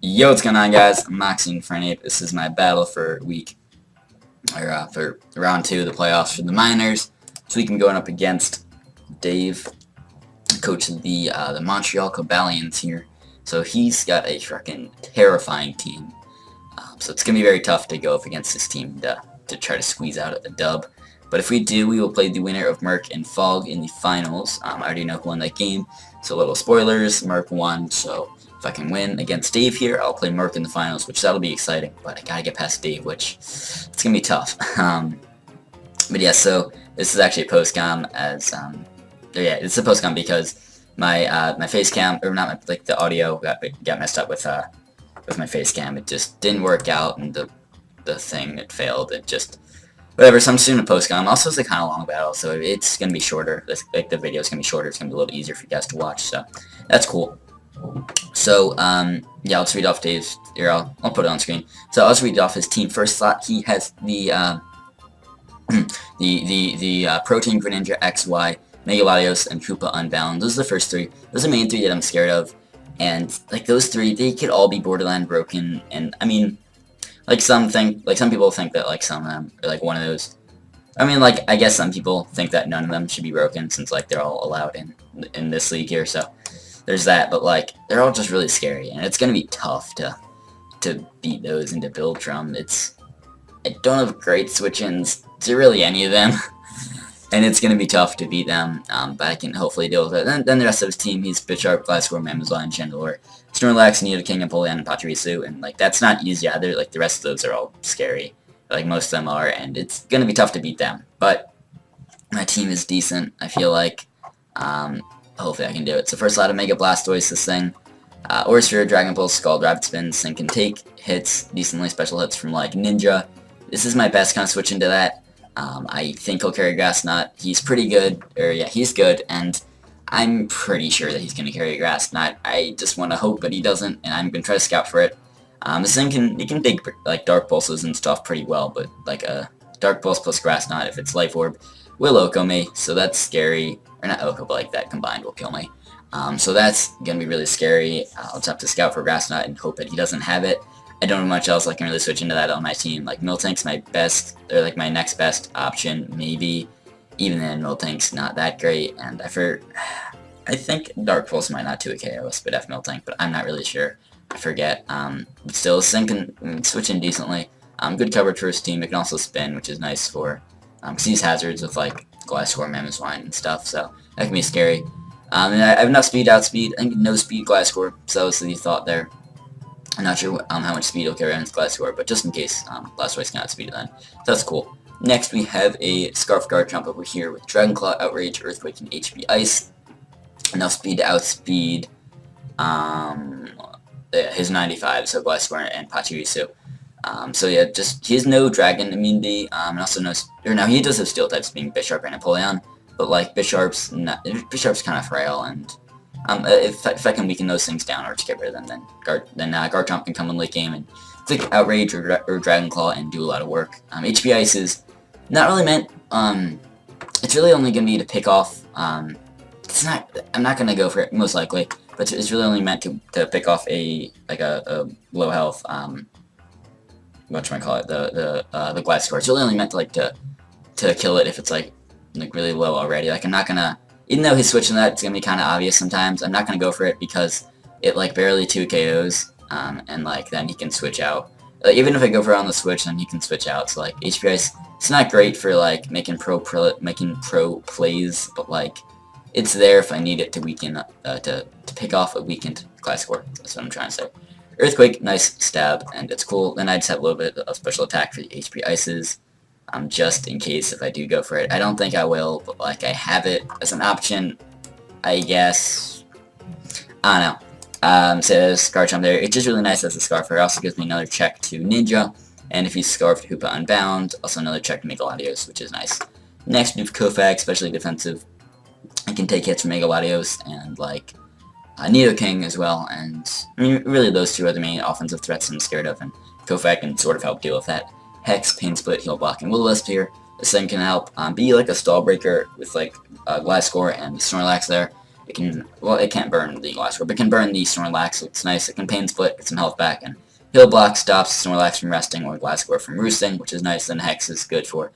Yo, what's going on, guys? I'm Moxie Infernape. This is my battle for for round 2 of the playoffs for the Miners. This week I'm going up against Dave, coach of the Montreal Cobalions here. So he's got a freaking terrifying team. So it's going to be very tough to go up against this team to try to squeeze out a dub. But if we do, we will play the winner of Merc and Fog in the finals. I already know who won that game, so little spoilers, Merc won, so if I can win against Dave here, I'll play Merc in the finals, which that'll be exciting, but I gotta get past Dave, which it's gonna be tough. But yeah, so this is actually a post-com yeah, it's a post-com because my face cam, or not, like the audio got messed up with my face cam. It just didn't work out, and the thing, it failed. It just, whatever, so I'm just doing a post-com. Also, it's a kind of long battle, so it's going to be shorter. The video is going to be shorter. It's going to be a little easier for you guys to watch, so that's cool. So, yeah, I'll just read off Dave's, here, I'll put it on screen. So I'll just read off his team. First slot, he has the Protein Greninja XY, Megaladios, and Koopa Unbound. Those are the first three. Those are the main three that I'm scared of. And, like, those three, they could all be borderline broken, and, I mean, some people think that, like, some of them are, like, one of those. I mean, like, I guess some people think that none of them should be broken, since, like, they're all allowed in this league here, so there's that. But, like, they're all just really scary, and it's gonna be tough to beat those and to build from. I don't have great switch-ins to really any of them, and it's gonna be tough to beat them, but I can hopefully deal with it. Then the rest of his team, he's Bisharp, Gliscor, Mamazon, Chandelure, Snorlax, Nidoking, Empoleon, and Pachirisu, and, like, that's not easy either. Like, the rest of those are all scary. Like, most of them are, and it's gonna be tough to beat them. But my team is decent, I feel like. Hopefully I can do it. So first lot of Mega Blastoise, this thing. Orisphere, Dragon Pulse, Scald, Rapid Spin, Sync, and Take hits, decently special hits from, like, Ninja. This is my best kind of switch into that. I think he'll carry Grass Knot. He's pretty good, or yeah, he's good, and I'm pretty sure that he's going to carry Grass Knot. I just want to hope that he doesn't, and I'm going to try to scout for it. This thing can take, like, Dark Pulses and stuff pretty well, but, like, a Dark Pulse plus Grass Knot, if it's Life Orb, will Oko me, so that's scary. Or not Oko, but, like, that combined will kill me. So that's going to be really scary. I'll just have to scout for Grass Knot and hope that he doesn't have it. I don't know much else I can really switch into that on my team. Like, Miltank's my best, or, like, my next best option, maybe. Even then, Miltank's not that great, and I think Dark Pulse might not 2 KO Spit F Miltank, but I'm not really sure. I forget. But still, this thing can switch in decently. Good coverage for his team. It can also spin, which is nice for, because he's hazards with, like, Gliscor, Mamazwine, and stuff, so that can be scary. And I have enough speed, outspeed, and no speed Gliscor, so that was the thought there. I'm not sure how much speed he'll carry on his Gliscor, but just in case, Blastoise can outspeed it then. So that's cool. Next, we have a Scarf Garchomp over here with Dragon Claw, Outrage, Earthquake, and HP Ice. Enough speed to outspeed his 95, so Gliscor and Pachirisu. So yeah, he has no Dragon immunity, and also no, or no, he does have Steel types being Bisharp and Empoleon, but, like, Bisharp's kind of frail, and if I can weaken those things down or just get rid of them, then Garchomp can come in late game and click Outrage or Dragon Claw and do a lot of work. HP Ice is not really meant, it's really only going to be to pick off, I'm not going to go for it, most likely, but it's really only meant to pick off a low health, whatchamacallit, the Gliscor. It's really only meant to kill it if it's, like really low already. Like, I'm not gonna, even though he's switching that, it's gonna be kind of obvious sometimes, I'm not gonna go for it because it, like, barely 2 KOs, and, like, then he can switch out. Like, even if I go for it on the switch, then he can switch out. So, like, HP Ice, it's not great for, like, making pro plays, but, like, it's there if I need it to weaken, to pick off a weakened Gliscor. That's what I'm trying to say. Earthquake, nice stab, and it's cool. Then I just have a little bit of special attack for the HP Ices, just in case if I do go for it. I don't think I will, but, like, I have it as an option, I guess. I don't know. So there's Garchomp there. It's just really nice as a Scarfer. It also gives me another check to Ninja, and if he's Scarfed, Hoopa Unbound, also another check to Megaladios, which is nice. Next, we have Kofag, especially defensive. I can take hits from Megaladios and, like, Nidoking as well, and I mean, really those two are the main offensive threats I'm scared of, and Kofag can sort of help deal with that. Hex, Pain Split, Heal Block, and Will-O-Wisp here. This thing can help be like a stall breaker with, like, Gliscor and Snorlax there. it can, well, it can't burn the Glasgow, but it can burn the Snorlax, so it's nice. It can Pain Split, get some health back, and Heal Block stops Snorlax from resting or Glasgow from roosting, which is nice. Then Hex is good for,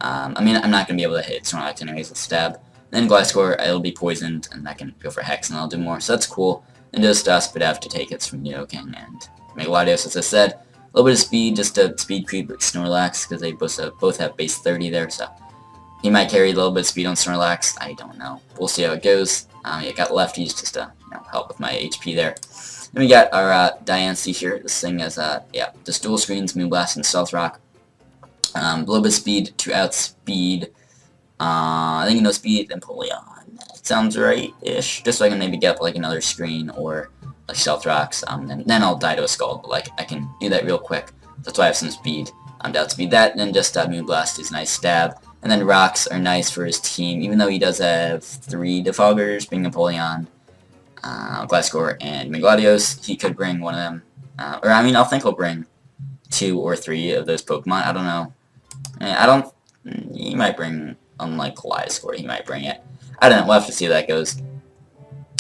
I mean, I'm not going to be able to hit Snorlax anyways with Stab. Then Glasgow, it'll be poisoned, and I can go for Hex, and I'll do more, so that's cool. And just Spitav to take hits from Nidoking and Megalodios, as I said. A little bit of speed, just a speed creep with Snorlax, because they both have base 30 there, so he might carry a little bit of speed on Snorlax. I don't know. We'll see how it goes. Yeah, got lefties just to help with my HP there. Then we got our Diancie here. This thing is, yeah, just dual screens, Moonblast, and Stealth Rock. A little bit of speed to outspeed. I think no speed, Empoleon. Sounds right-ish. Just so I can maybe get like another screen or like Stealth Rocks. And then I'll die to a Scald, but like I can do that real quick. That's why I have some speed. To outspeed that, and then just Moonblast is nice stab. And then Rocks are nice for his team, even though he does have 3 Defoggers, being Empoleon, Glasgow, and Megalodios. He could bring one of them. Or I mean, I think he'll bring 2 or 3 of those Pokemon. I don't know. I don't. He might bring, unlike Gliscor, he might bring it. I don't know. We'll have to see how that goes.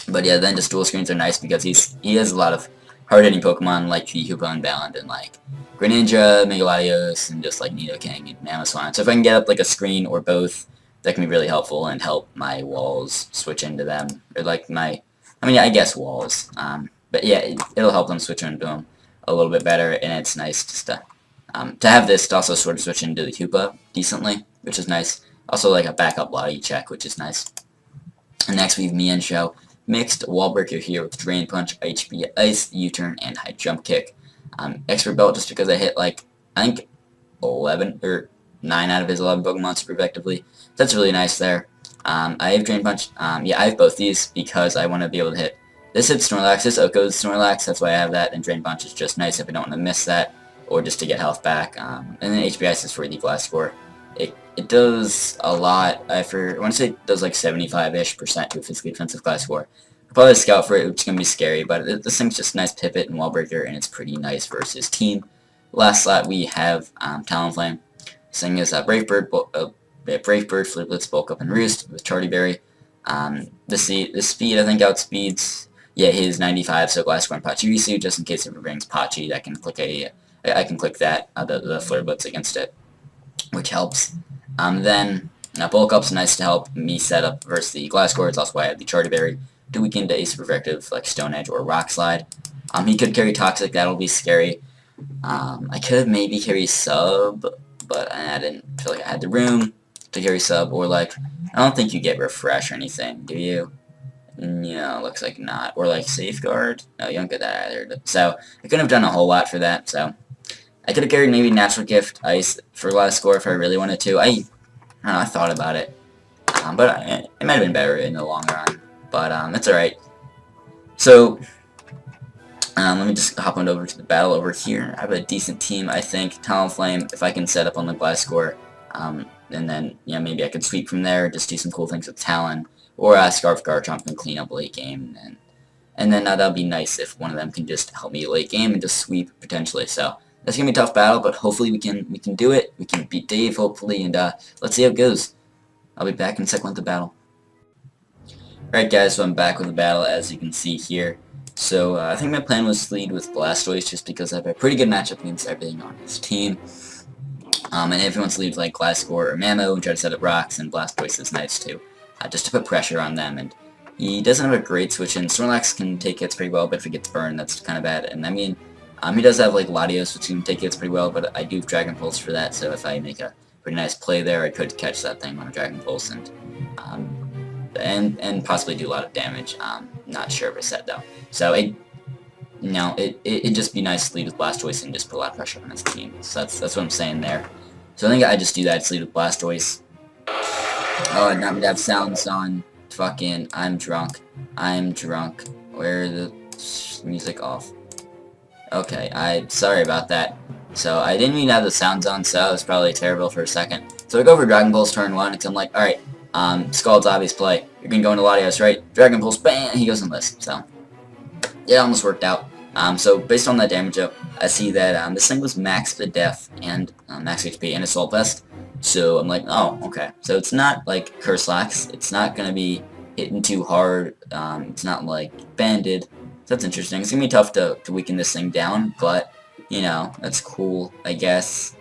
But yeah, then just dual screens are nice because he has a lot of hard-hitting Pokemon like Hoopa Unbound and like Greninja, Megalodios, and just like Nidoking and Mamoswine. So if I can get up like a screen or both, that can be really helpful and help my walls switch into them. Or like my, I mean, I guess walls. But yeah, it'll help them switch into them a little bit better, and it's nice just to have this to also sort of switch into the Hoopa decently, which is nice. Also like a backup body check, which is nice. And next we have Mienshao. Mixed Wall Breaker here with Drain Punch, HP Ice, U-Turn, and High Jump Kick. Expert Belt just because I hit like, I think 11 or 9 out of his 11 Pokemon super effectively. That's really nice there. I have Drain Punch. Yeah, I have both these because I want to be able to hit. This hits Snorlax, this Oko's Snorlax, that's why I have that, and Drain Punch is just nice if I don't want to miss that, or just to get health back. And then HP Ice is for the Glasgow. It does a lot. I want to say it does like 75-ish% to a physically defensive Glasgow. I'll probably scout for it, which is going to be scary, but this thing's just a nice pivot and wall breaker, and it's pretty nice versus team. Last slot we have Talonflame. This thing is Brave Bird, Flip Blitz, Bulk Up, and Roost with Charty Berry. The speed I think outspeeds, yeah, his 95, so Glasgow and Pachirisu, just in case it brings Pachi, I can click that, the Flare Blitz against it, which helps. Then Bulk Up's nice to help me set up versus the Glasgow. It's also why I have the Charty Berry to weaken to a super effective like Stone Edge or Rock Slide. He could carry Toxic, that'll be scary. I could maybe carry Sub, but I didn't feel like I had the room to carry Sub, or like, I don't think you get Refresh or anything, do you? No, looks like not. Or like Safeguard? No, you don't get that either. So, I couldn't have done a whole lot for that, so. I could have carried maybe Natural Gift Ice for Glasgow if I really wanted to. I don't know, I thought about it. But it might have been better in the long run. But it's alright. So, let me just hop on over to the battle over here. I have a decent team, I think. Talonflame, if I can set up on the Glasgow. And then, maybe I could sweep from there, just do some cool things with Talon. Or Scarf Garchomp and clean up late game. And then that'll be nice if one of them can just help me late game and just sweep, potentially. So, that's going to be a tough battle, but hopefully we can do it. We can beat Dave, hopefully, and let's see how it goes. I'll be back in a second with the battle. Alright guys, so I'm back with the battle, as you can see here. So, I think my plan was to lead with Blastoise, just because I have a pretty good matchup against everything on his team. And if he wants to lead with like Glasgow or Mamo and try to set up rocks, and Blastoise is nice too. Just to put pressure on them, and he doesn't have a great switch in. Snorlax can take hits pretty well, but if it gets burned, that's kind of bad. And I mean, he does have like Latios, which can take hits pretty well, but I do have Dragon Pulse for that, so if I make a pretty nice play there, I could catch that thing on a Dragon Pulse and possibly do a lot of damage. Not sure if I said though. So it'd just be nice to lead with Blastoise and just put a lot of pressure on his team. So that's what I'm saying there. So I think I just do that, just lead with Blastoise. Oh, not me to have sounds on. Fucking, I'm drunk. Where are the music off? Okay, I'm sorry about that. So, I didn't mean to have the sounds on, so it was probably terrible for a second. So I go for Dragon Pulse turn 1, because I'm like, alright, Scald's obvious play. You're gonna go into Latios, right? Dragon Pulse, bam! He goes in list, so. Yeah, it almost worked out. So based on that damage up, I see that this thing was max the def and max HP and Assault Vest. So I'm like, oh, okay. So it's not like Curse Lax. It's not gonna be hitting too hard. It's not like banded. So that's interesting. It's gonna be tough to weaken this thing down, but you know, that's cool, I guess.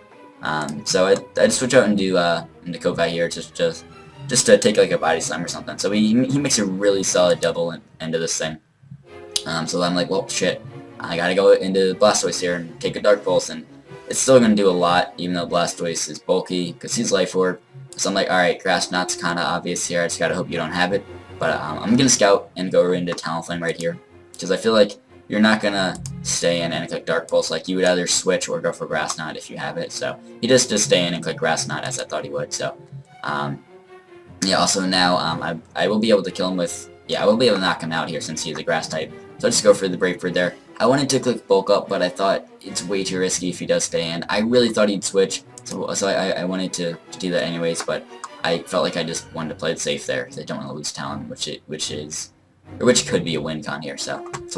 So I'd switch out into Kovac here just to take like a body slam or something. So he makes a really solid double into this thing. So I'm like, well, shit, I gotta go into Blastoise here and take a Dark Pulse, and it's still gonna do a lot, even though Blastoise is bulky, because he's Life Orb. So I'm like, alright, Grass Knot's kinda obvious here, I just gotta hope you don't have it. But I'm gonna Scout and go into Talonflame right here, because I feel like you're not gonna stay in and click Dark Pulse. Like, you would either switch or go for Grass Knot if you have it. So he just stay in and click Grass Knot as I thought he would. So yeah, also now I will be able to kill him with, yeah, I will be able to knock him out here since he is a Grass type. So I'll just go for the Brave Bird there. I wanted to click Bulk Up, but I thought it's way too risky if he does stay in. I really thought he'd switch, so I wanted to do that anyways, but I felt like I just wanted to play it safe there, because I don't want to lose Talon, which could be a win con here, so that's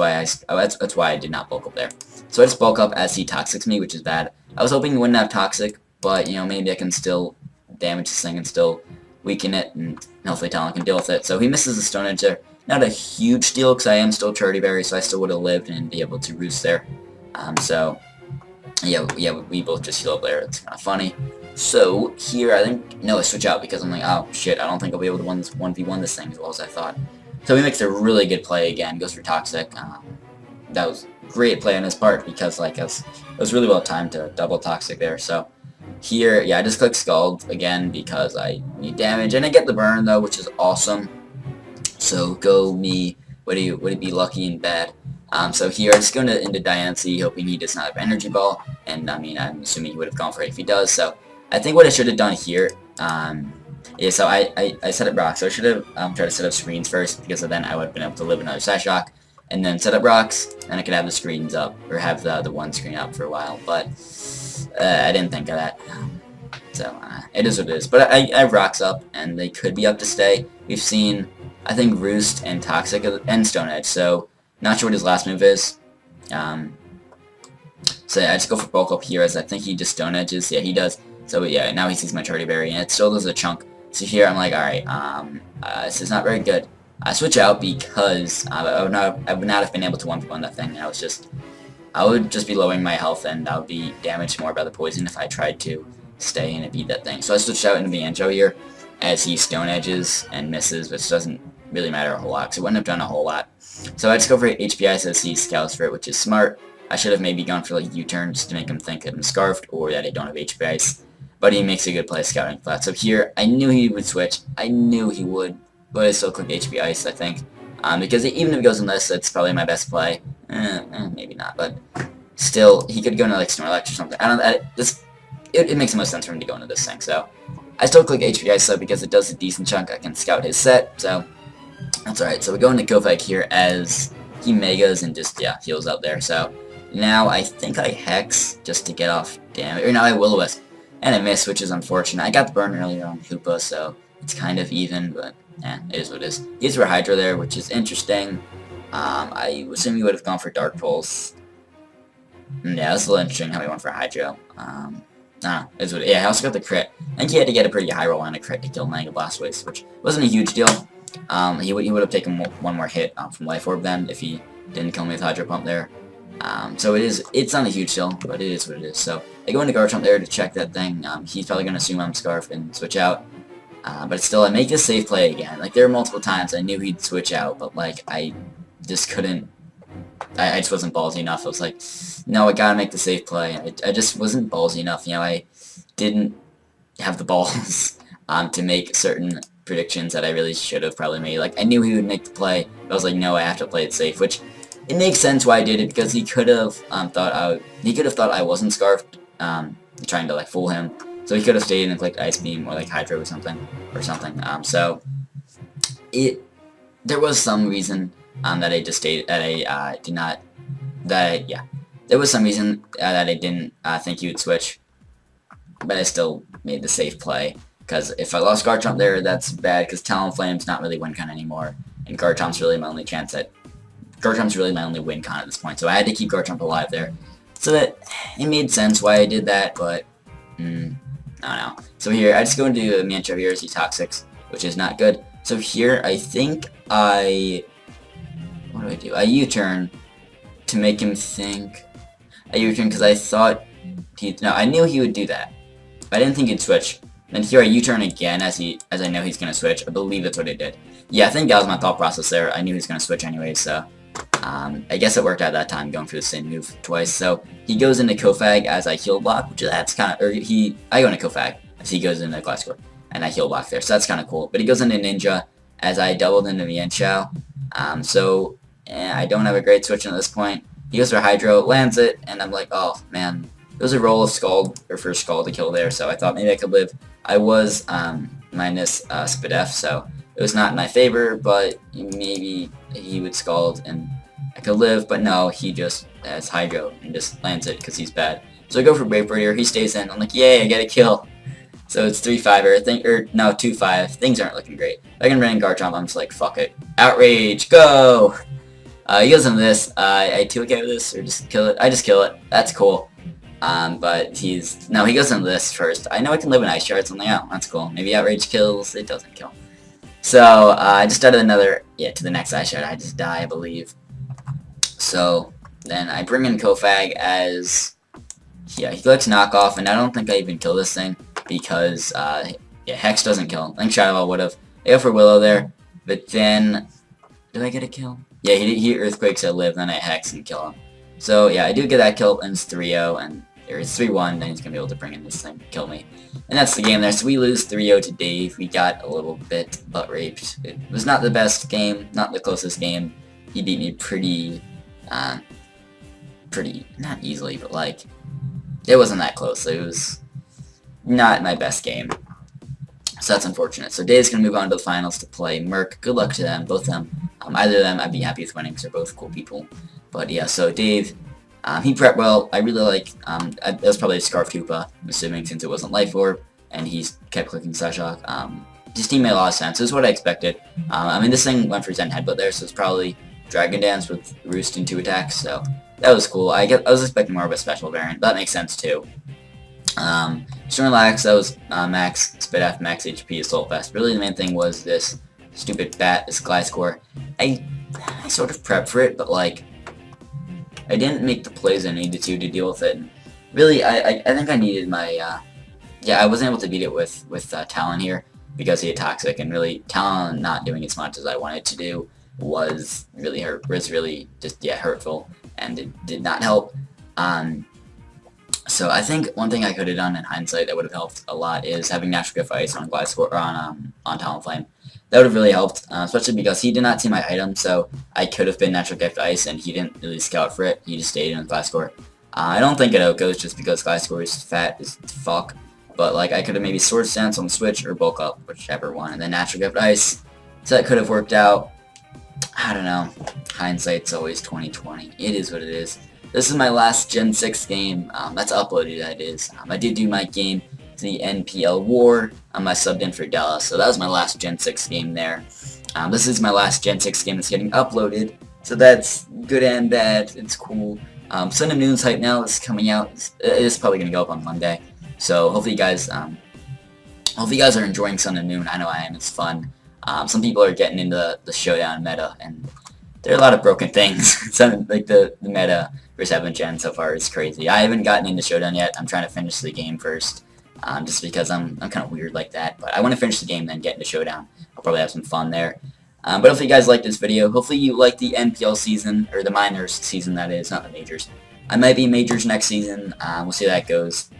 why I did not Bulk Up there. So I just Bulk Up as he Toxics me, which is bad. I was hoping he wouldn't have Toxic, but, you know, maybe I can still damage this thing and still weaken it, and hopefully Talon can deal with it. So he misses the Stone Edge there. Not a huge deal, because I am still Charity Berry, so I still would have lived and be able to roost there. So yeah, we both just heal up there. It's kind of funny. So here, I think, no, I switch out because I'm like, oh shit, I don't think I'll be able to win this 1v1 this thing as well as I thought. So he makes a really good play again, goes for Toxic. That was great play on his part, because like it was really well timed to double Toxic there. So here, yeah, I just click Scald again because I need damage, and I get the burn though, which is awesome. So go me, would it be lucky and bad? So here I just go into Diancie, hoping he does not have Energy Ball, and I mean, I'm assuming he would have gone for it if he does. So I think what I should have done here, is so I set up rocks. So I should have tried to set up screens first, because then I would have been able to live another Side Shock, and then set up rocks, and I could have the screens up, or have the one screen up for a while. But I didn't think of that. So it is what it is. But I have rocks up, and they could be up to stay. We've seen, I think, Roost and Toxic and Stone Edge, so not sure what his last move is. So yeah, I just go for Bulk Up here, as I think he just Stone Edges. Yeah, he does. So yeah, now he sees my Charity Berry, and it still does a chunk. So here I'm like, alright, this is not very good. I switch out because I would not have been able to 1v1 that thing. I would just be lowering my health, and I would be damaged more by the poison if I tried to stay in and beat that thing. So I switched out into Banjo here, as he Stone Edges and misses, which doesn't really matter a whole lot, because it wouldn't have done a whole lot. So I just go for HPI, so he scouts for it, which is smart. I should have maybe gone for like U-turn just to make him think that I'm Scarfed, or that I don't have HPIs. But he makes a good play scouting flat. So here, I knew he would switch. I knew he would, but I still clicked HP Ice, I think. Because even if it goes in this, it's probably my best play. Maybe not, but still, he could go into like Snorlax or something. I don't know, it makes the most sense for him to go into this thing, so I still click HP Ice though, because it does a decent chunk. I can scout his set, so that's alright. So we go into Kovac here as he Megas and just, yeah, heals out there. So now I think I Hex just to get off damage, or no, I Will-O-Wisp. And I missed, which is unfortunate. I got the burn earlier on Hoopa, so it's kind of even, but it is what it is. He's for Hydra there, which is interesting. I assume he would have gone for Dark Pulse. Yeah, that's a little interesting how he went for Hydro. Yeah, I also got the crit. I think he had to get a pretty high roll on a crit to kill Mega Blastoise, which wasn't a huge deal. He would have taken one more hit from Life Orb then if he didn't kill me with Hydro Pump there. So it's not a huge deal, but it is what it is. So I go into Garchomp there to check that thing. He's probably going to assume I'm Scarf and switch out. But still, I make this safe play again. Like, there were multiple times I knew he'd switch out, but like, I just couldn't. I just wasn't ballsy enough. I was like, no, I gotta make the safe play. I just wasn't ballsy enough. You know, I didn't have the balls to make certain predictions that I really should have probably made. Like, I knew he would make the play, but I was like, no, I have to play it safe, which it makes sense why I did it, because he could have thought I wasn't Scarfed, trying to like fool him. So he could have stayed and clicked Ice Beam or like Hydro or something. So there was some reason that I just stayed that I did not there was some reason that I didn't think he would switch, but I still made the safe play, because if I lost Garchomp there, that's bad, because Talonflame's not really win con anymore, and Garchomp's really my only win con at this point, so I had to keep Garchomp alive there. So that it made sense why I did that, but I don't know. So here, I just go into Mancho here as he Toxics, which is not good. So here, I think what do? I U-turn to make him think. I U-turn because I thought no, I knew he would do that. But I didn't think he'd switch. Then here I U-turn again as I know he's gonna switch. I believe that's what it did. Yeah, I think that was my thought process there. I knew he was gonna switch anyway, so I guess it worked out that time going for the same move twice. So he goes into Kofag as I heal block, which that's kind of, I go into Kofag as he goes into Glasscore, and I heal block there. So that's kind of cool. But he goes into Ninja as I doubled into Mian Chao. I don't have a great switch at this point. He goes for Hydro, lands it, and I'm like, oh man. It was a roll of Scald, or for Scald to kill there, so I thought maybe I could live. I was minus Spadef, so it was not in my favor, but maybe he would Scald and I could live, but no, he just has Hydro and just lands it because he's bad. So I go for Brave Bird here, he stays in, I'm like, yay, I get a kill. So it's 3-5, or no, 2-5, things aren't looking great. If I can run Garchomp, I'm just like, fuck it. Outrage, go! He goes into this, I 2K with this, or just kill it? I just kill it, that's cool. But he goes into this first. I know I can live in Ice Shards. I'm like, oh, that's cool. Maybe Outrage kills. It doesn't kill. So, I just started another, to the next Ice Shard. I just die, I believe. So, then I bring in Kofag as, he collects knockoff, and I don't think I even kill this thing, because, Hex doesn't kill. I think Shadow Ball would've. I go for Willow there, but then, did I get a kill? Yeah, he Earthquakes, I live, then I Hex and kill him. So, yeah, I do get that kill, and it's 3-0, and it's 3-1, then he's going to be able to bring in this thing, kill me. And that's the game there. So we lose 3-0 to Dave. We got a little bit butt-raped. It was not the best game, not the closest game. He beat me pretty, not easily, but, like, it wasn't that close. It was not my best game. So that's unfortunate. So Dave's going to move on to the finals to play Merc. Good luck to them, both of them. Either of them, I'd be happy with winning because they're both cool people. But yeah, so Dave, he prepped well. I really like, that was probably a Scarf Koopa, I'm assuming, since it wasn't Life Orb, and he kept clicking Psyshock. His team made a lot of sense. It was what I expected. I mean, this thing went for Zen Headbutt there, so it's probably Dragon Dance with Roost and 2 attacks, so that was cool. I was expecting more of a special variant. That makes sense, too. Snorlax, that was max Spit F, max HP, Assault Vest. Really, the main thing was this stupid bat, this Gliscor. I sort of prepped for it, but, like, I didn't make the plays I needed to deal with it. And really, I think I needed my, I wasn't able to beat it with Talon here because he had Toxic, and really, Talon not doing as much as I wanted to do was really hurtful, and it did not help. So I think one thing I could have done in hindsight that would have helped a lot is having Natural Gift Ice on Gliscor, or on Talonflame. That would have really helped, especially because he did not see my item, so I could have been Natural Gift Ice, and he didn't really scout for it. He just stayed in Gliscor. I don't think it outgoes just because Gliscor is fat as fuck, but like I could have maybe Swords Dance on the Switch or Bulk Up, whichever one, and then Natural Gift Ice. So that could have worked out. I don't know. Hindsight's always 20/20. It is what it is. This is my last Gen 6 game. That's uploaded, that is. I did do my game, the NPL War. I subbed in for Dallas, so that was my last Gen 6 game there. This is my last Gen 6 game that's getting uploaded, so that's good and bad. It's cool. Sun and Moon's hype now is coming out. It's probably gonna go up on Monday, so hopefully you guys, are enjoying Sun and Moon. I know I am. It's fun. Some people are getting into the Showdown meta, and there are a lot of broken things. Like the meta for 7th Gen so far is crazy. I haven't gotten into Showdown yet. I'm trying to finish the game first. Just because I'm kind of weird like that. But I want to finish the game, then get into Showdown. I'll probably have some fun there. But hopefully you guys liked this video. Hopefully you like the NPL season, or the minors season that is, not the majors. I might be majors next season. We'll see how that goes.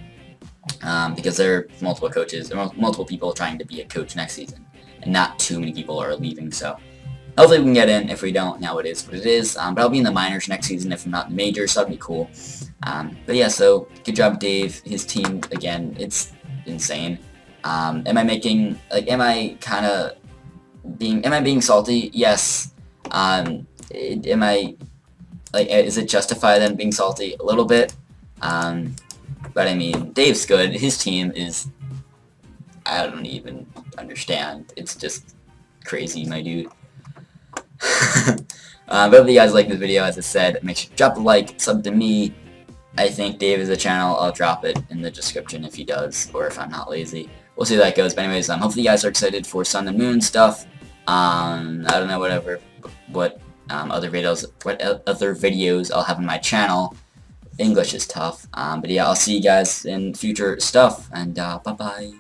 Because there are multiple coaches, there are multiple people trying to be a coach next season. And not too many people are leaving, so hopefully we can get in. If we don't, now it is what it is. But I'll be in the minors next season if I'm not in the majors, so that'd be cool. But yeah, so good job Dave, his team, again, it's insane. Am I being salty? Yes. Is it justified them being salty? A little bit. But I mean, Dave's good, his team is, I don't even understand. It's just crazy, my dude. But if you guys like this video, as I said, make sure to drop a like, sub to me. I think Dave is a channel. I'll drop it in the description if he does, or if I'm not lazy. We'll see how that goes. But anyways, hopefully you guys are excited for Sun and Moon stuff. I don't know what other videos I'll have on my channel. English is tough. But yeah, I'll see you guys in future stuff, and bye bye.